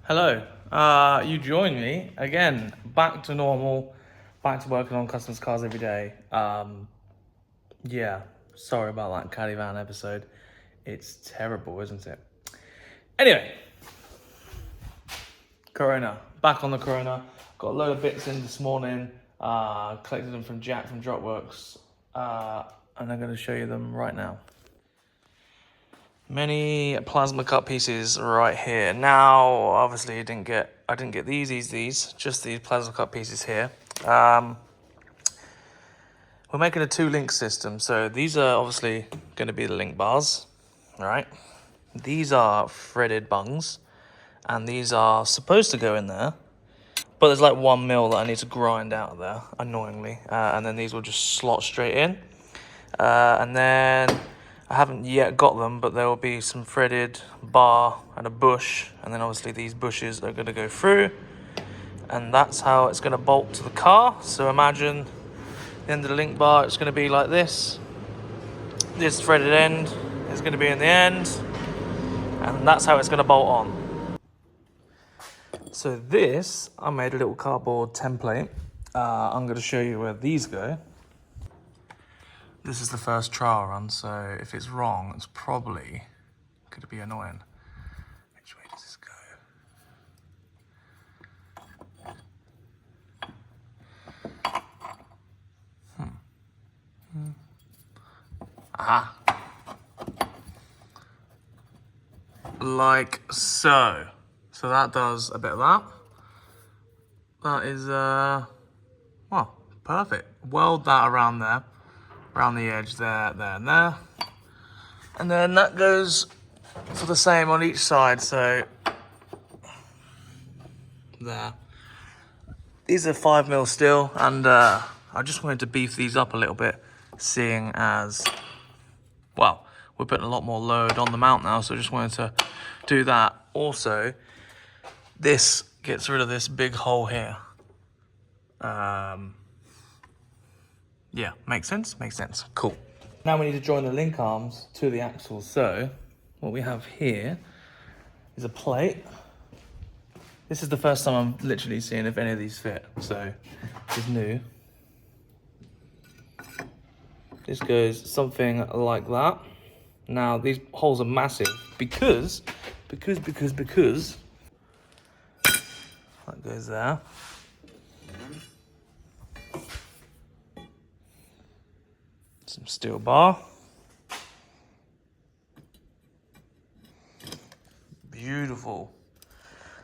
Hello, you join me again, back to normal, back to working on customers' cars every day. Yeah, sorry about that caddy van episode. It's terrible, isn't it? Anyway, Corona, back on the Corona. Got a load of bits in this morning, collected them from Jack from Dropworks, and I'm going to show you them right now. Many plasma cut pieces right here. Now, obviously, I didn't get these, just these plasma cut pieces here. We're making a 2-link system, so these are obviously going to be the link bars, right? These are threaded bungs, and these are supposed to go in there, but there's like 1 mil that I need to grind out of there, annoyingly, and then these will just slot straight in, and then I haven't yet got them, but there will be some threaded bar and a bush, and then obviously these bushes are going to go through, and that's how it's going to bolt to the car. So imagine the end of the link bar, it's going to be like this. This threaded end is going to be in the end, and that's how it's going to bolt on. So this, I made a little cardboard template. I'm going to show you where these go. This is the first trial run, so if it's wrong, it's probably going to be annoying. Which way does this go? Aha. Like so. So that does a bit of that. That is, well, perfect. Weld that around there. Around the edge there, there, and there. And then that goes for the same on each side, so there. These are 5 mil steel, and I just wanted to beef these up a little bit, seeing as, well, we're putting a lot more load on the mount now, so I just wanted to do that. Also, this gets rid of this big hole here. Yeah, makes sense? Makes sense. Cool. Now we need to join the link arms to the axles. So what we have here is a plate. This is the first time I'm literally seeing if any of these fit. So it's new. This goes something like that. Now these holes are massive because that goes there. Some steel bar. Beautiful.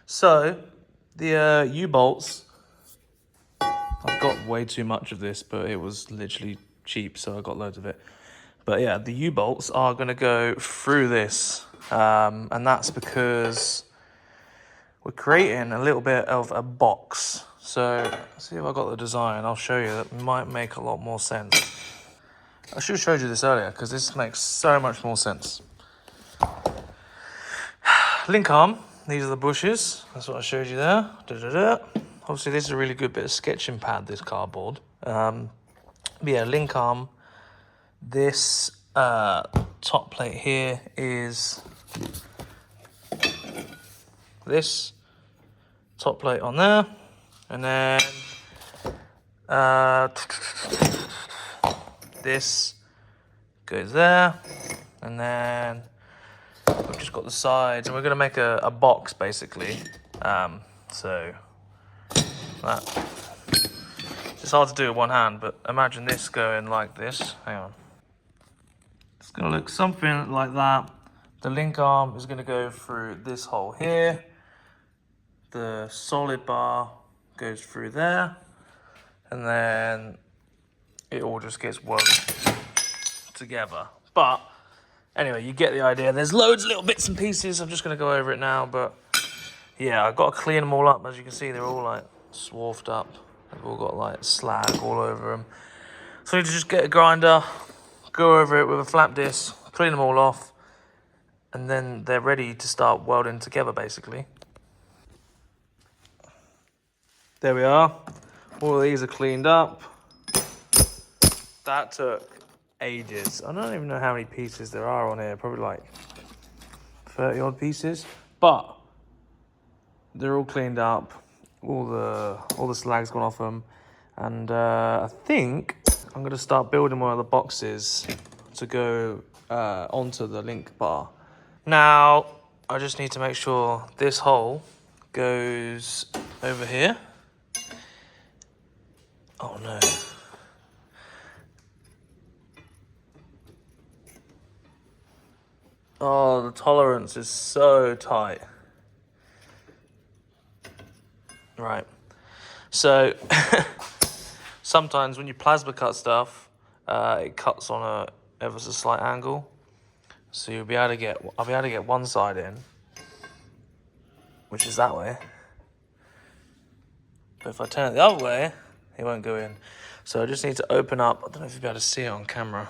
So the U-bolts, I've got way too much of this, but it was literally cheap, so I got loads of it. But yeah, the U-bolts are going to go through this, and that's because we're creating a little bit of a box. So see if I got the design. I'll show you. That might make a lot more sense. I should have showed you this earlier because this makes so much more sense. Link arm, these are the bushes. That's what I showed you there. Obviously, this is a really good bit of sketching pad, this cardboard. But yeah, link arm. This top plate here is this top plate on there. And then this goes there, and then we've just got the sides, and we're going to make a box basically. So that it's hard to do with one hand, but imagine this going like this. Hang on, it's going to look something like that. The link arm is going to go through this hole here. The solid bar goes through there, and then it all just gets welded together. But anyway, you get the idea. There's loads of little bits and pieces. I'm just going to go over it now. But yeah, I've got to clean them all up. As you can see, they're all like swarfed up. They've all got like slag all over them. So you just get a grinder, go over it with a flap disc, clean them all off, and then they're ready to start welding together basically. There we are. All of these are cleaned up. That took ages. I don't even know how many pieces there are on here. Probably like 30 odd pieces. But they're all cleaned up. All the slag's gone off them, and I think I'm gonna start building one of the boxes to go onto the link bar. Now I just need to make sure this hole goes over here. Oh no. Oh, the tolerance is so tight. Right. So sometimes when you plasma cut stuff, it cuts on a ever so slight angle. So I'll be able to get one side in, which is that way. But if I turn it the other way, it won't go in. So I just need to open up. I don't know if you'll be able to see it on camera.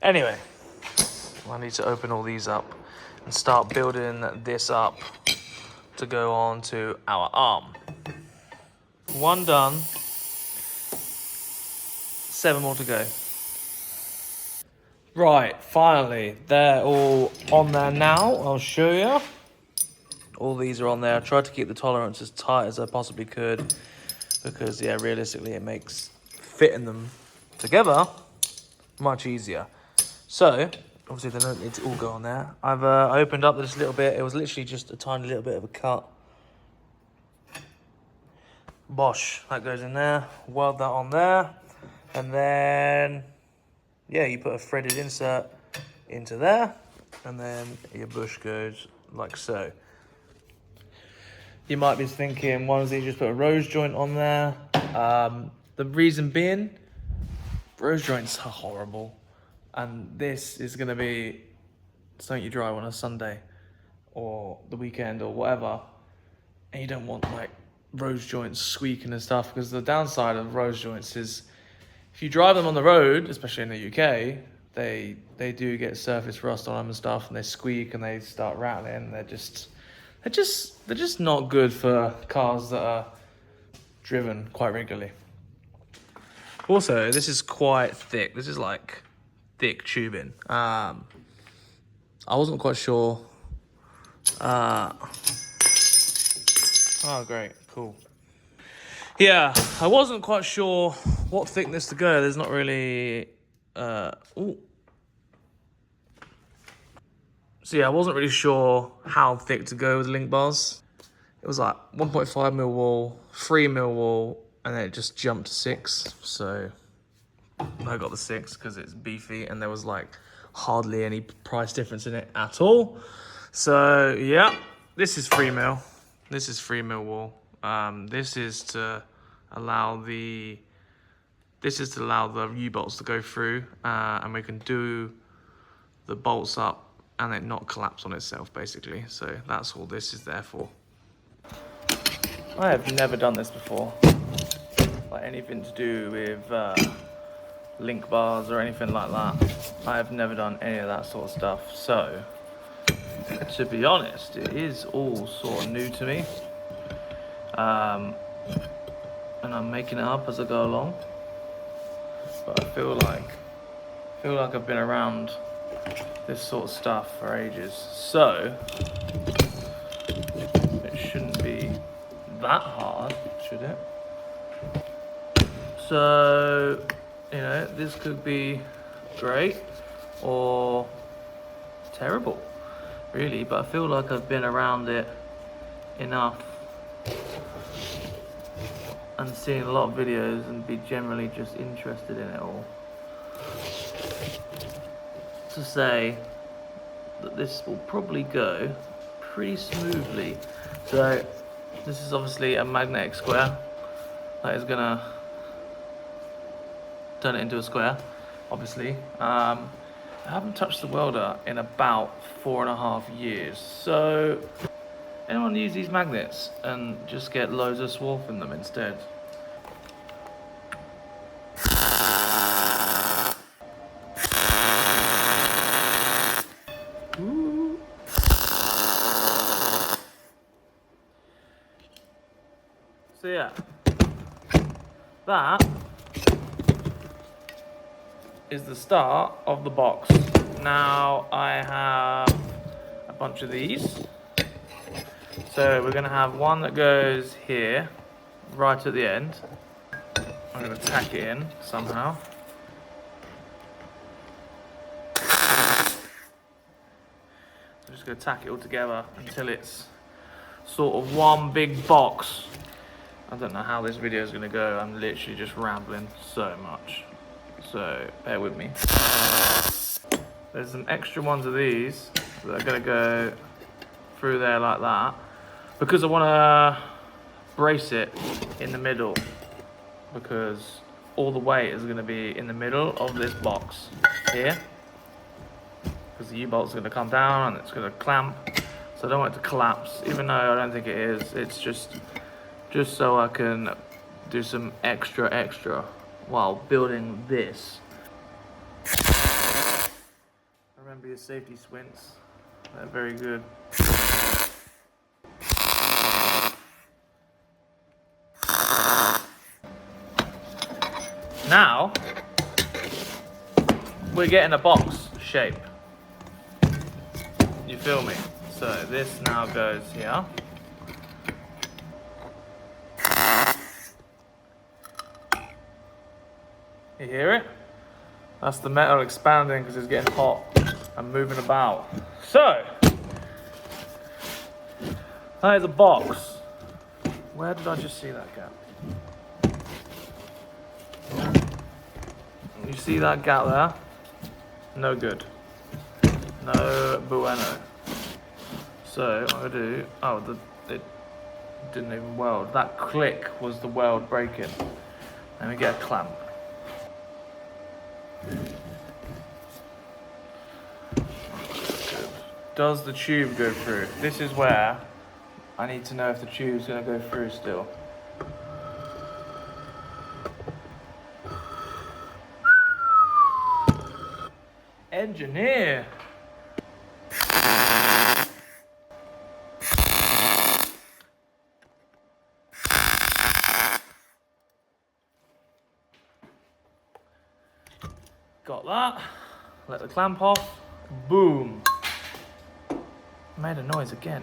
Anyway, I need to open all these up and start building this up to go on to our arm. One done, 7 more to go. Right, finally, they're all on there now. I'll show you. All these are on there. I tried to keep the tolerance as tight as I possibly could because, yeah, realistically, it makes fitting them together much easier. So, obviously, they don't need to all go on there. I've opened up this little bit. It was literally just a tiny little bit of a cut. Bosh, that goes in there. Weld that on there. And then, yeah, you put a threaded insert into there. And then your bush goes like so. You might be thinking, why doesn't he just put a rose joint on there? The reason being, rose joints are horrible. And this is going to be something you drive on a Sunday or the weekend or whatever. And you don't want like rose joints squeaking and stuff, because the downside of rose joints is if you drive them on the road, especially in the UK, they do get surface rust on them and stuff, and they squeak and they start rattling. They're just not good for cars that are driven quite regularly. Also, this is quite thick. This is like thick tubing. I wasn't quite sure. Oh, great, cool. Yeah, I wasn't quite sure what thickness to go. There's not really. Ooh. So yeah, I wasn't really sure how thick to go with the link bars. It was like 1.5 mil wall, 3 mil wall, and then it just jumped to 6. So I got the 6 because it's beefy, and there was like hardly any price difference in it at all. So yeah, this is 3 mil. This is 3 mil wall. This is to allow the U-bolts to go through, and we can do the bolts up and it not collapse on itself, basically. So that's all this is there for. I have never done this before, like anything to do with link bars or anything like that. I have never done any of that sort of stuff. So to be honest, it is all sort of new to me. And I'm making it up as I go along. But I feel like I've been around this sort of stuff for ages. So it shouldn't be that hard, should it? So, you know, this could be great or terrible, really, but I feel like I've been around it enough and seen a lot of videos and be generally just interested in it all to say that this will probably go pretty smoothly. So this is obviously a magnetic square that is gonna turn it into a square, obviously. I haven't touched the welder in about 4.5 years. So anyone use these magnets and just get loads of swarf in them instead? Ooh. So yeah, that is the start of the box. Now I have bunch of these. So we're going to have one that goes here, right at the end. I'm going to tack it in somehow. I'm just going to tack it all together until it's sort of one big box. I don't know how this video is going to go. I'm literally just rambling so much. So bear with me. There's some extra ones of these that are going to go through there like that, because I want to brace it in the middle, because all the weight is going to be in the middle of this box here, because the U-bolt's going to come down and it's going to clamp, so I don't want it to collapse, even though I don't think it is. It's just so I can do some extra while building this. Remember your safety swints, they're very good. Now, we're getting a box shape. You feel me? So this now goes here. You hear it? That's the metal expanding because it's getting hot and moving about. So, that is a box. Where did I just see that gap? You see that gap there? No good. No bueno. So, what I'm gonna do, it didn't even weld. That click was the weld breaking. Let me get a clamp. Does the tube go through? This is where I need to know if the tube's gonna go through still. Engineer! Got that. Let the clamp off. Boom. Made a noise again.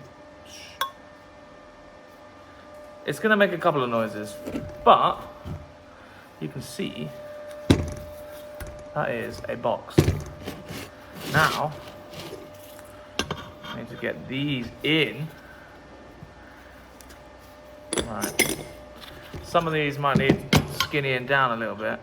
It's gonna make a couple of noises, but you can see that is a box. Now, I need to get these in. Right. Some of these might need skinnying down a little bit.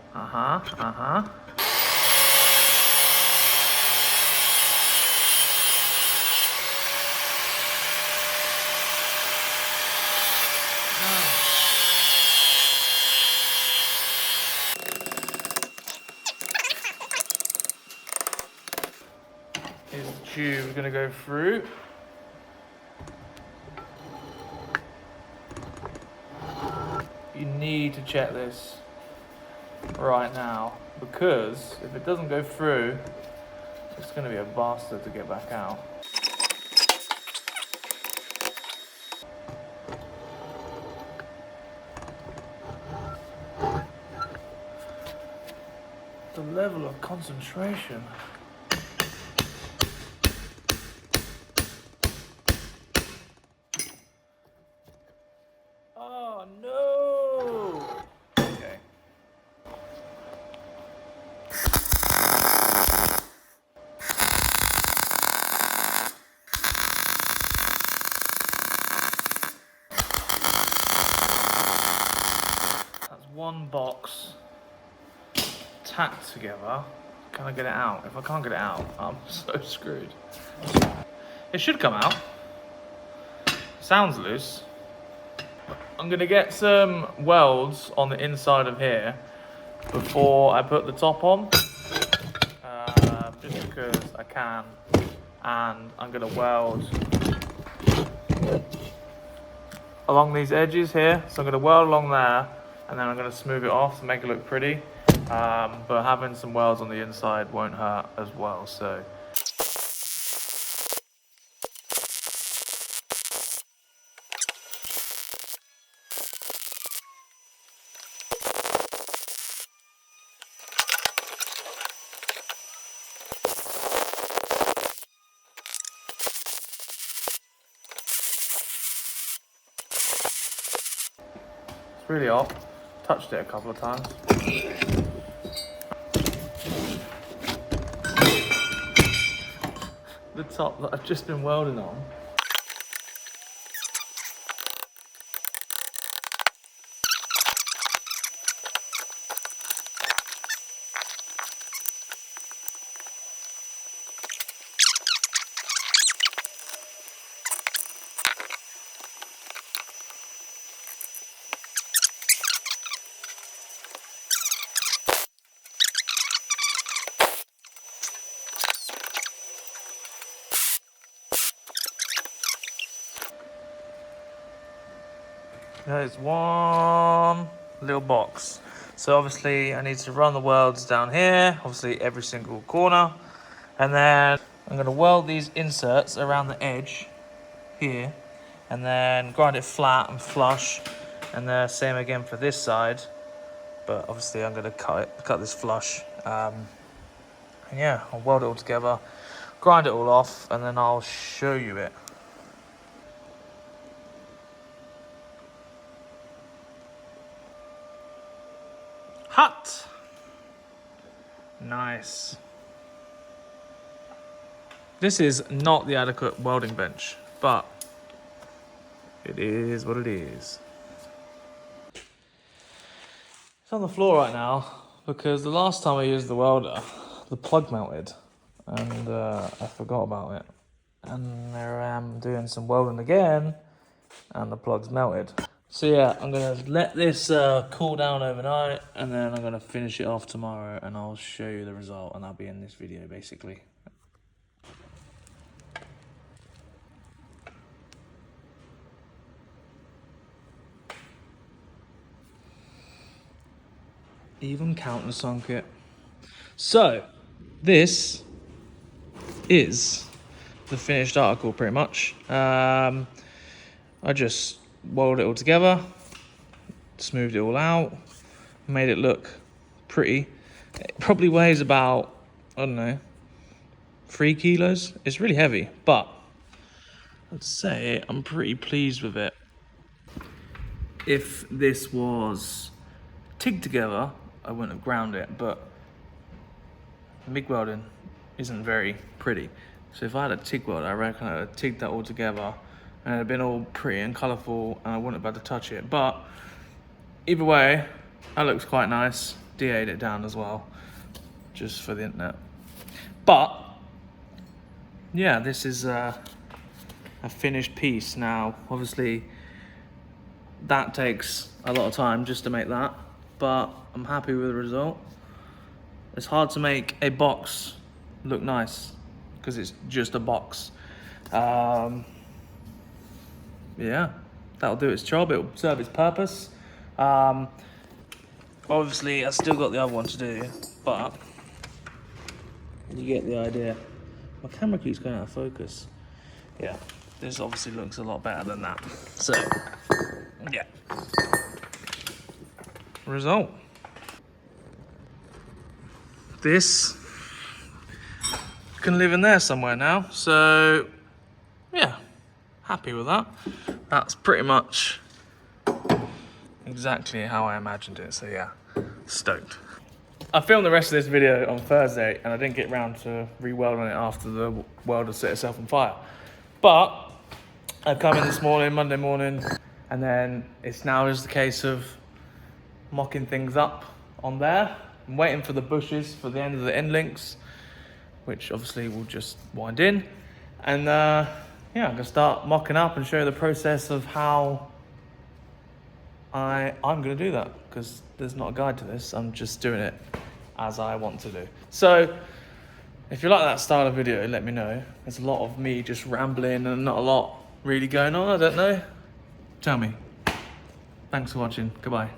Is the tube gonna go through? You need to check this right now, because if it doesn't go through, it's gonna be a bastard to get back out. The level of concentration. Oh no! Okay. That's one box tacked together. Can I get it out? If I can't get it out, I'm so screwed. It should come out. Sounds loose. I'm gonna get some welds on the inside of here before I put the top on, just because I can, and I'm gonna weld along these edges here. So I'm gonna weld along there, and then I'm gonna smooth it off to make it look pretty, but having some welds on the inside won't hurt as well. So really hot. Touched it a couple of times. The top that I've just been welding on. There's one little box. So obviously I need to run the welds down here, obviously every single corner. And then I'm gonna weld these inserts around the edge here, and then grind it flat and flush. And the same again for this side. But obviously I'm gonna cut this flush. And yeah, I'll weld it all together, grind it all off, and then I'll show you it. Hot. Nice. This is not the adequate welding bench, but it is what it is. It's on the floor right now because the last time I used the welder, the plug melted and I forgot about it. And there I am doing some welding again and the plug's melted. So yeah, I'm gonna let this cool down overnight and then I'm gonna finish it off tomorrow and I'll show you the result, and that'll be in this video basically. Even countersunk it. So this is the finished article pretty much. I just welded it all together, smoothed it all out, made it look pretty. It probably weighs about, I don't know, 3 kilos. It's really heavy, but I'd say I'm pretty pleased with it. If this was TIG together, I wouldn't have ground it, but MIG welding isn't very pretty. So if I had a TIG welder, I reckon I'd have TIGged that all together and it'd have been all pretty and colourful and I wouldn't have had to touch it. But either way, that looks quite nice. DA'd it down as well, just for the internet. But yeah, this is a finished piece now. Obviously, that takes a lot of time just to make that, but I'm happy with the result. It's hard to make a box look nice because it's just a box. Yeah, that'll do its job. It'll serve its purpose. Obviously, I still got the other one to do, but you get the idea. My camera keeps going out of focus. Yeah, this obviously looks a lot better than that. So, yeah. Result. This can live in there somewhere now. So, yeah, happy with that. That's pretty much exactly how I imagined it. So yeah, stoked. I filmed the rest of this video on Thursday and I didn't get around to re-welding it after the welder set itself on fire. But I've come in this morning, Monday morning, and then it's now just a case of mocking things up on there. I'm waiting for the bushes for the end of the end links, which obviously will just wind in. And yeah, I'm gonna start mocking up and show you the process of how I'm gonna do that, because there's not a guide to this. I'm just doing it as I want to do. So if you like that style of video, let me know. There's a lot of me just rambling and not a lot really going on, I don't know. Tell me. Thanks for watching, goodbye.